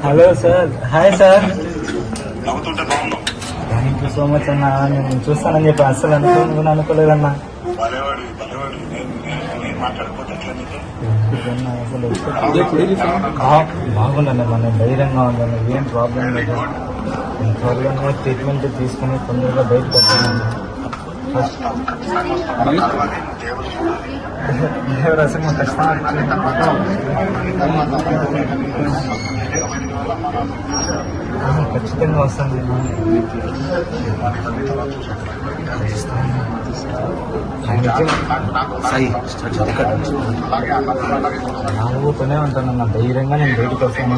Hello sir, hi sir. Thank you so much అన్న. నేను చూస్తానని చెప్పి అస్సలు అనుకోలేదన్నా. బాగుందండి, మన ధైర్యంగా ఉందండి, ఏం ప్రాబ్లం లేదు. త్వరగానే ట్రీట్మెంట్ తీసుకుని తొందరగా బయటకు వస్తానండి. దేవరాశంగా ఖచ్చితంగా వస్తుంది. నాలుగుతూనే ఉంటాను అన్న, ధైర్యంగా నేను బయటకు వస్తాను.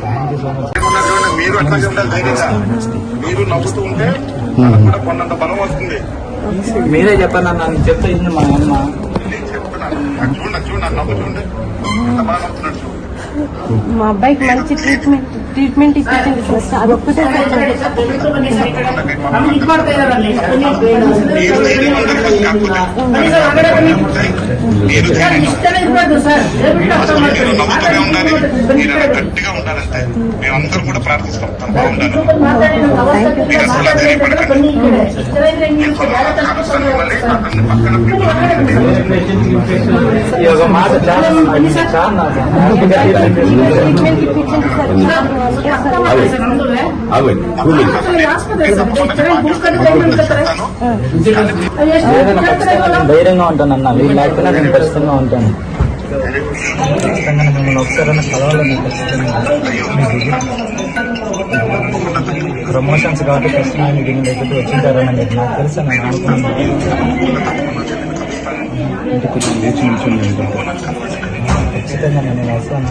Thank you so much. మీరు అట్లాగే ఉండాలి, ధైర్యంగా మీరు నవ్వుతూ ఉంటే కొన్నంత బలం వస్తుంది. మీరే చెప్పండి అన్న, నేను చెప్తే ఇది మా అమ్మ. నేను చెప్తున్నాను, చూడండి నవ్వు చూడండి, ఎంత బాగా నవ్వుతున్నాడు. మా అబ్బాయికి మంచి ట్రీట్మెంట్ ఇప్పించండి సార్. అదొక్కటే గట్టిగా ఉండాలంటే మేమందరూ కూడా ప్రార్థిస్తాం. తను బాగుండాలి. ధైర్యంగా ఉంటానన్న, వీళ్ళు లేకపోయినా నేను ఖచ్చితంగా ఉంటాను. ఖచ్చితంగా మిమ్మల్ని ఒకసారి కలవాలని ప్రమోషన్స్ కాబట్టి ఖచ్చితంగా దీని దగ్గరికి వచ్చింటారని మీకు నాకు తెలుసు. నేను అనుకున్నాను ఖచ్చితంగా నేను వస్తాను.